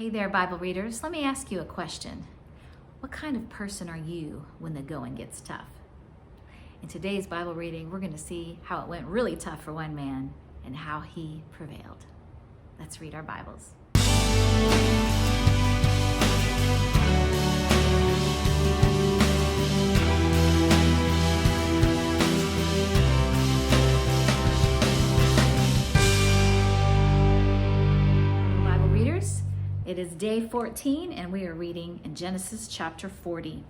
Hey there, Bible readers. Let me ask you a question. What kind of person are you when the going gets tough? In today's Bible reading, we're going to see how it went really tough for one man and how he prevailed. Let's read our Bibles. Bible readers, it is day 14 and we are reading in Genesis chapter 40.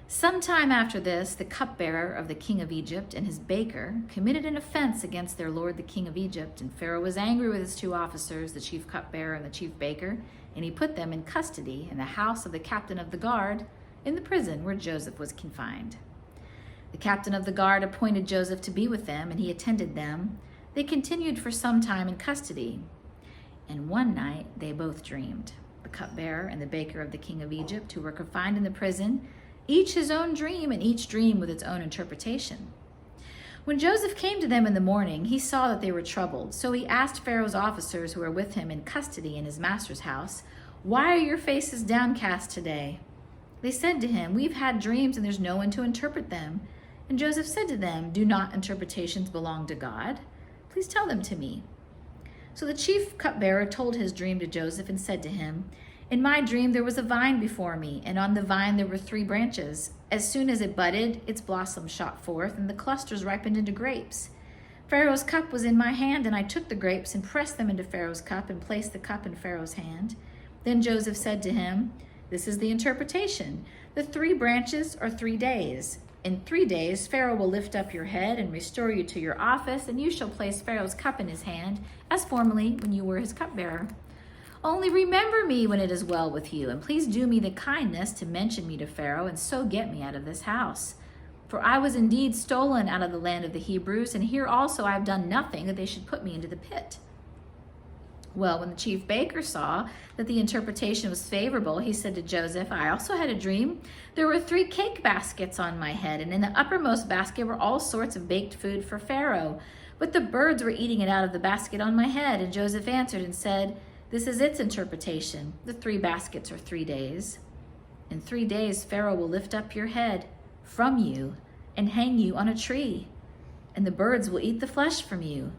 Sometime after this, the cupbearer of the king of Egypt and his baker committed an offense against their lord the king of Egypt, and Pharaoh was angry with his two officers, the chief cupbearer and the chief baker, and he put them in custody in the house of the captain of the guard in the prison where Joseph was confined. The captain of the guard appointed Joseph to be with them, and he attended them. They continued for some time in custody, and one night they both dreamed, the cupbearer and the baker of the king of Egypt, who were confined in the prison, each his own dream, and each dream with its own interpretation. When Joseph came to them in the morning, he saw that they were troubled. So he asked Pharaoh's officers who were with him in custody in his master's house, "Why are your faces downcast today?" They said to him, "We've had dreams and there's no one to interpret them." And Joseph said to them, "Do not interpretations belong to God? Please tell them to me." So the chief cupbearer told his dream to Joseph and said to him, "In my dream there was a vine before me, and on the vine there were 3 branches. As soon as it budded, its blossoms shot forth, and the clusters ripened into grapes. Pharaoh's cup was in my hand, and I took the grapes and pressed them into Pharaoh's cup and placed the cup in Pharaoh's hand." Then Joseph said to him, "This is the interpretation. The 3 branches are 3 days. In 3 days, Pharaoh will lift up your head and restore you to your office, and you shall place Pharaoh's cup in his hand, as formerly when you were his cupbearer. Only remember me when it is well with you, and please do me the kindness to mention me to Pharaoh, and so get me out of this house. For I was indeed stolen out of the land of the Hebrews, and here also I have done nothing that they should put me into the pit." Well, when the chief baker saw that the interpretation was favorable, he said to Joseph, "I also had a dream. There were 3 cake baskets on my head, and in the uppermost basket were all sorts of baked food for Pharaoh. But the birds were eating it out of the basket on my head." And Joseph answered and said, "This is its interpretation. The 3 baskets are 3 days. In 3 days, Pharaoh will lift up your head from you and hang you on a tree, and the birds will eat the flesh from you."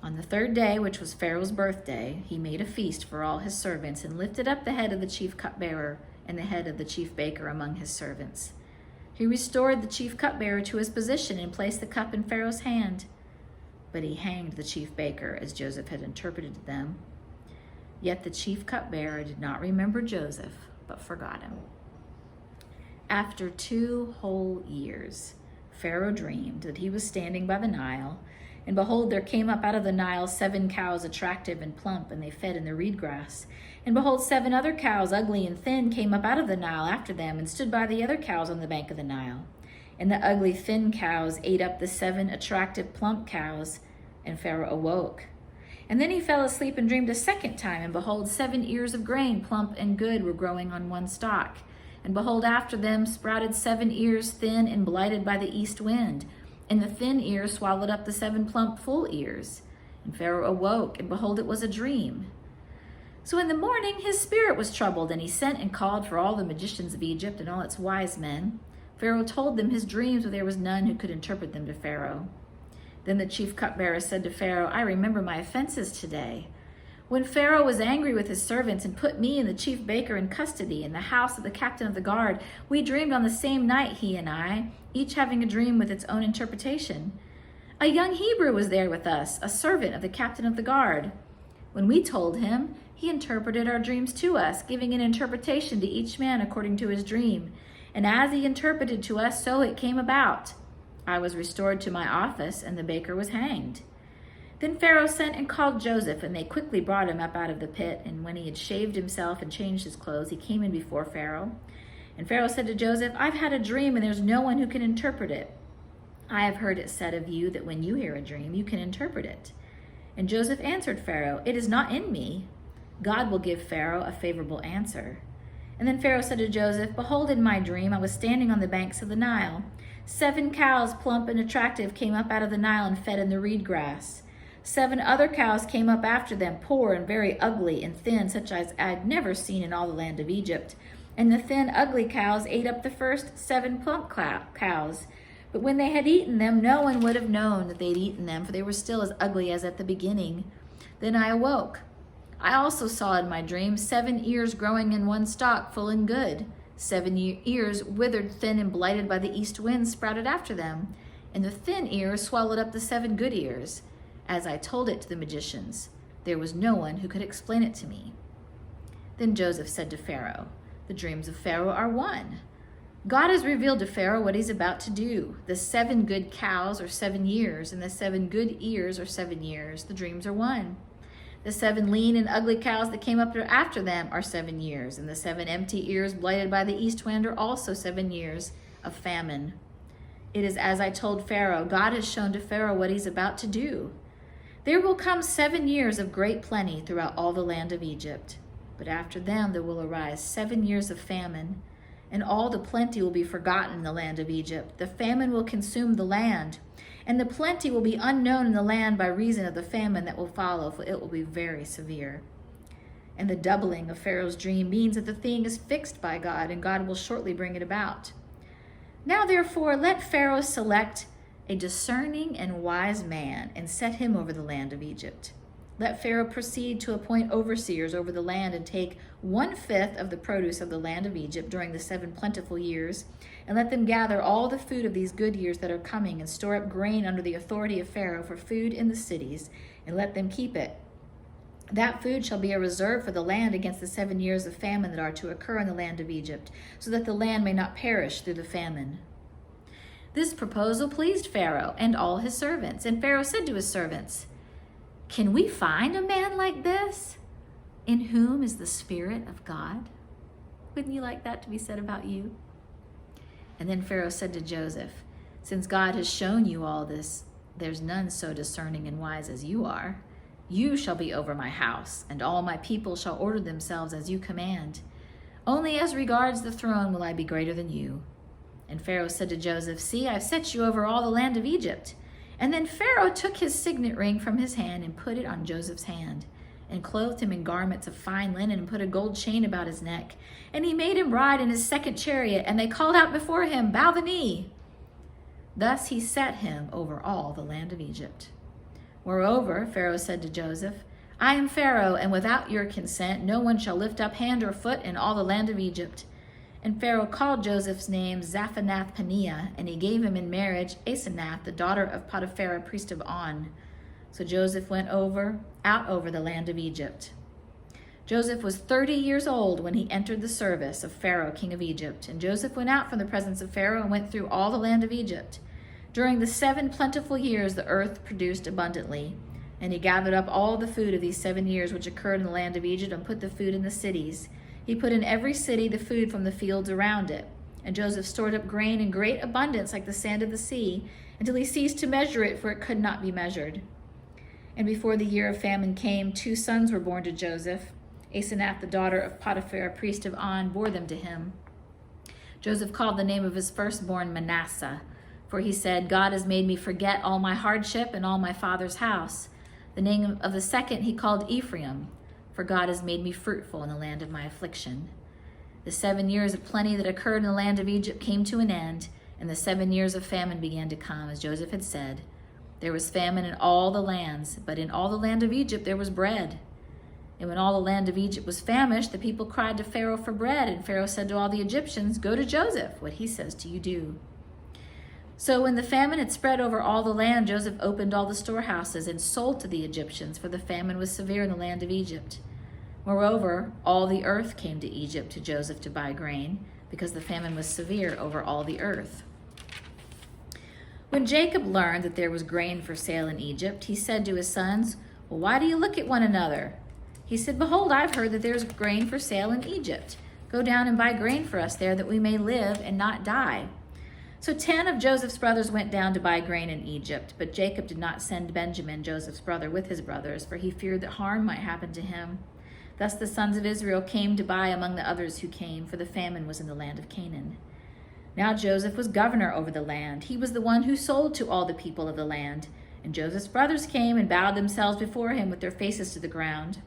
On the 3rd day, which was Pharaoh's birthday, he made a feast for all his servants and lifted up the head of the chief cupbearer and the head of the chief baker among his servants. He restored the chief cupbearer to his position and placed the cup in Pharaoh's hand. But he hanged the chief baker as Joseph had interpreted to them. Yet the chief cupbearer did not remember Joseph, but forgot him. After 2 whole years, Pharaoh dreamed that he was standing by the Nile, and behold, there came up out of the Nile 7 cows attractive and plump, and they fed in the reed grass. And behold, 7 other cows, ugly and thin, came up out of the Nile after them, and stood by the other cows on the bank of the Nile. And the ugly, thin cows ate up the 7 attractive, plump cows, and Pharaoh awoke. And then he fell asleep and dreamed a 2nd time, and behold, 7 ears of grain, plump and good, were growing on one stalk. And behold, after them sprouted 7 ears, thin and blighted by the east wind. And the thin ears swallowed up the 7 plump, full ears. And Pharaoh awoke, and behold, it was a dream. So in the morning his spirit was troubled, and he sent and called for all the magicians of Egypt and all its wise men. Pharaoh told them his dreams, but there was none who could interpret them to Pharaoh. Then the chief cupbearer said to Pharaoh, "I remember my offenses today. When Pharaoh was angry with his servants and put me and the chief baker in custody in the house of the captain of the guard, we dreamed on the same night, he and I, each having a dream with its own interpretation. A young Hebrew was there with us, a servant of the captain of the guard. When we told him, he interpreted our dreams to us, giving an interpretation to each man according to his dream. And as he interpreted to us, so it came about. I was restored to my office, and the baker was hanged." Then Pharaoh sent and called Joseph, and they quickly brought him up out of the pit. And when he had shaved himself and changed his clothes, he came in before Pharaoh. And Pharaoh said to Joseph, "I've had a dream, and there's no one who can interpret it. I have heard it said of you that when you hear a dream, you can interpret it." And Joseph answered Pharaoh, "It is not in me. God will give Pharaoh a favorable answer." And then Pharaoh said to Joseph, "Behold, in my dream I was standing on the banks of the Nile. 7 cows, plump and attractive, came up out of the Nile and fed in the reed grass. 7 other cows came up after them, poor and very ugly and thin, such as I had never seen in all the land of Egypt. And the thin, ugly cows ate up the first 7 plump cows. But when they had eaten them, no one would have known that they'd eaten them, for they were still as ugly as at the beginning. Then I awoke. I also saw in my dream 7 ears growing in one stalk, full and good. 7 ears, withered, thin, and blighted by the east wind, sprouted after them. And the thin ears swallowed up the 7 good ears. As I told it to the magicians, there was no one who could explain it to me. Then Joseph said to Pharaoh, the dreams of Pharaoh are one. God has revealed to Pharaoh what he's about to do. The 7 good cows are 7 years, and the 7 good ears are 7 years. The dreams are one. The 7 lean and ugly cows that came up after them are 7 years, and the 7 empty ears blighted by the east wind are also 7 years of famine. It is as I told Pharaoh. God has shown to Pharaoh what he's about to do. There will come 7 years of great plenty throughout all the land of Egypt. But after them there will arise 7 years of famine, and all the plenty will be forgotten in the land of Egypt. The famine will consume the land, and the plenty will be unknown in the land by reason of the famine that will follow, for it will be very severe. And the doubling of Pharaoh's dream means that the thing is fixed by God, and God will shortly bring it about. Now therefore let Pharaoh select a discerning and wise man, and set him over the land of Egypt. Let Pharaoh proceed to appoint overseers over the land, and take 1/5 of the produce of the land of Egypt during the 7 plentiful years, and let them gather all the food of these good years that are coming, and store up grain under the authority of Pharaoh for food in the cities, and let them keep it. That food shall be a reserve for the land against the 7 years of famine that are to occur in the land of Egypt, so that the land may not perish through the famine. This proposal pleased Pharaoh and all his servants. And Pharaoh said to his servants, can we find a man like this, in whom is the Spirit of God? Wouldn't you like that to be said about you? And then Pharaoh said to Joseph, since God has shown you all this, there's none so discerning and wise as you are. You shall be over my house, and all my people shall order themselves as you command. Only as regards the throne will I be greater than you. And Pharaoh said to Joseph, see, I've set you over all the land of Egypt. And then Pharaoh took his signet ring from his hand and put it on Joseph's hand, and clothed him in garments of fine linen, and put a gold chain about his neck. And he made him ride in his 2nd chariot, and they called out before him, bow the knee. Thus he set him over all the land of Egypt. Moreover, Pharaoh said to Joseph, I am Pharaoh, and without your consent no one shall lift up hand or foot in all the land of Egypt. And Pharaoh called Joseph's name Zaphanath-Paneah, and he gave him in marriage Asenath, the daughter of Potiphar, priest of On. So Joseph went out over the land of Egypt. Joseph was 30 years old when he entered the service of Pharaoh, king of Egypt. And Joseph went out from the presence of Pharaoh and went through all the land of Egypt. During the 7 plentiful years the earth produced abundantly. And he gathered up all the food of these 7 years which occurred in the land of Egypt, and put the food in the cities. He put in every city the food from the fields around it. And Joseph stored up grain in great abundance like the sand of the sea, until he ceased to measure it, for it could not be measured. And before the year of famine came, 2 sons were born to Joseph. Asenath, the daughter of Potiphar, priest of On, bore them to him. Joseph called the name of his firstborn Manasseh, for he said, God has made me forget all my hardship and all my father's house. The name of the second he called Ephraim, for God has made me fruitful in the land of my affliction. The 7 years of plenty that occurred in the land of Egypt came to an end, and the 7 years of famine began to come, as Joseph had said. There was famine in all the lands, but in all the land of Egypt there was bread. And when all the land of Egypt was famished, the people cried to Pharaoh for bread, and Pharaoh said to all the Egyptians, go to Joseph, what he says to you do. So when the famine had spread over all the land, Joseph opened all the storehouses and sold to the Egyptians, for the famine was severe in the land of Egypt. Moreover, all the earth came to Egypt to Joseph to buy grain, because the famine was severe over all the earth. When Jacob learned that there was grain for sale in Egypt, he said to his sons, well, why do you look at one another? He said, behold, I've heard that there is grain for sale in Egypt. Go down and buy grain for us there, that we may live and not die. So 10 of Joseph's brothers went down to buy grain in Egypt, but Jacob did not send Benjamin, Joseph's brother, with his brothers, for he feared that harm might happen to him. Thus the sons of Israel came to buy among the others who came, for the famine was in the land of Canaan. Now Joseph was governor over the land. He was the one who sold to all the people of the land. And Joseph's brothers came and bowed themselves before him with their faces to the ground.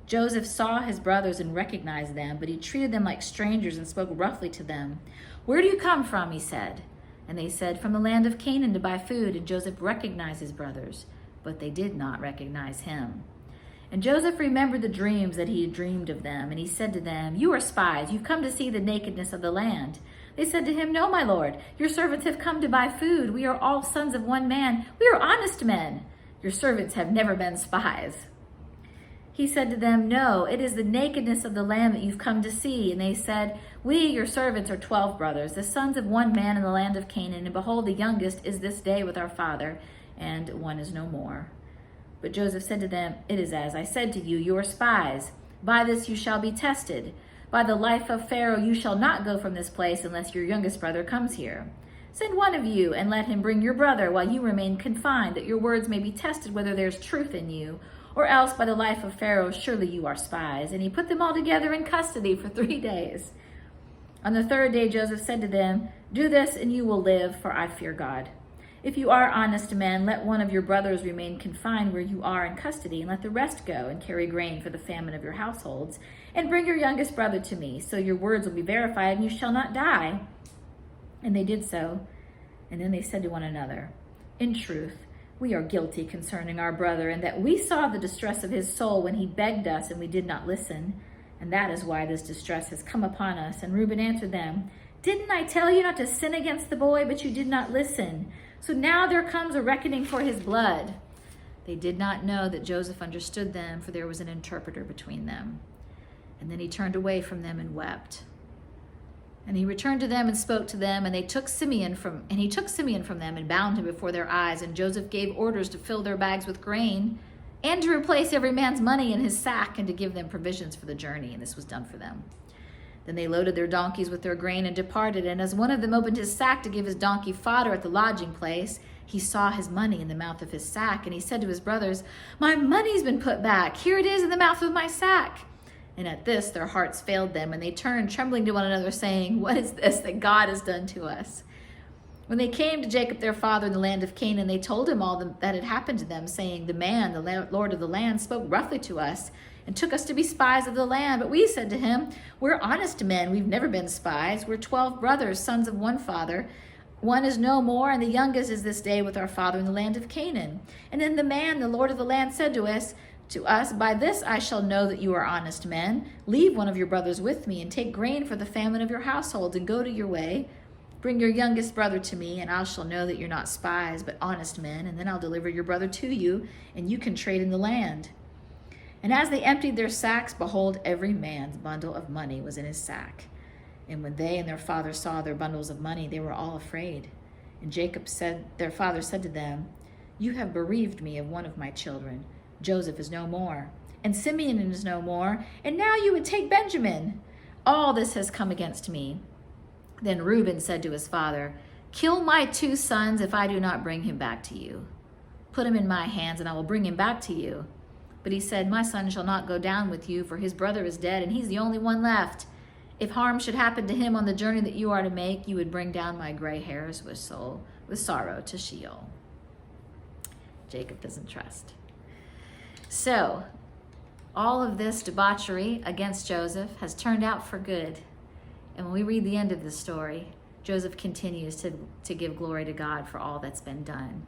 Joseph saw his brothers and recognized them, but he treated them like strangers and spoke roughly to them. "Where do you come from?" he said. And they said, "From the land of Canaan to buy food." And Joseph recognized his brothers, but they did not recognize him. And Joseph remembered the dreams that he had dreamed of them, and he said to them, "You are spies. You've come to see the nakedness of the land." They said to him, "No, my lord. Your servants have come to buy food. We are all sons of one man. We are honest men. Your servants have never been spies." He said to them, "No, it is the nakedness of the land that you've come to see." And they said, "We, your servants, are 12 brothers, the sons of one man in the land of Canaan. And behold, the youngest is this day with our father, and one is no more." But Joseph said to them, "It is as I said to you, you are spies. By this you shall be tested. By the life of Pharaoh, you shall not go from this place unless your youngest brother comes here. Send one of you and let him bring your brother while you remain confined, that your words may be tested whether there's truth in you. Or else, by the life of Pharaoh, surely you are spies." And he put them all together in custody for 3 days. On the 3rd day, Joseph said to them, "Do this and you will live, for I fear God. If you are honest men, let one of your brothers remain confined where you are in custody, and let the rest go and carry grain for the famine of your households. And bring your youngest brother to me, so your words will be verified and you shall not die." And they did so. And then they said to one another, "In truth, we are guilty concerning our brother, and that we saw the distress of his soul when he begged us and we did not listen. And that is why this distress has come upon us." And Reuben answered them, "Didn't I tell you not to sin against the boy, but you did not listen? So now there comes a reckoning for his blood." They did not know that Joseph understood them, for there was an interpreter between them. And then he turned away from them and wept. And he returned to them and spoke to them, and he took Simeon from them and bound him before their eyes. And Joseph gave orders to fill their bags with grain and to replace every man's money in his sack and to give them provisions for the journey. And this was done for them. Then they loaded their donkeys with their grain and departed. And as one of them opened his sack to give his donkey fodder at the lodging place, he saw his money in the mouth of his sack. And he said to his brothers, "My money's been put back. Here it is in the mouth of my sack." And at this, their hearts failed them, and they turned trembling to one another, saying, "What is this that God has done to us?" When they came to Jacob their father in the land of Canaan, they told him all that had happened to them, saying, "The man, the lord of the land, spoke roughly to us and took us to be spies of the land. But we said to him, 'We're honest men. We've never been spies. We're 12 brothers, sons of one father. One is no more, and the youngest is this day with our father in the land of Canaan.' And then the man, the lord of the land, said to us, 'By this I shall know that you are honest men. Leave one of your brothers with me and take grain for the famine of your households and go to your way. Bring your youngest brother to me, and I shall know that you're not spies, but honest men, and then I'll deliver your brother to you, and you can trade in the land.' And as they emptied their sacks, behold, every man's bundle of money was in his sack. And when they and their father saw their bundles of money, they were all afraid. And their father said to them, 'You have bereaved me of one of my children. Joseph is no more, and Simeon is no more, and now you would take Benjamin. All this has come against me.' Then Reuben said to his father, 'Kill my 2 sons if I do not bring him back to you. Put him in my hands, and I will bring him back to you.' But he said, 'My son shall not go down with you, for his brother is dead, and he's the only one left. If harm should happen to him on the journey that you are to make, you would bring down my gray hairs with sorrow to Sheol.'" Jacob doesn't trust. So, all of this debauchery against Joseph has turned out for good. And when we read the end of the story, Joseph continues to give glory to God for all that's been done.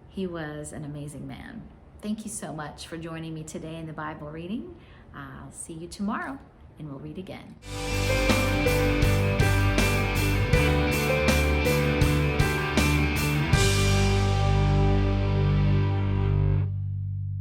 He was an amazing man. Thank you so much for joining me today in the Bible reading. I'll see you tomorrow, and we'll read again.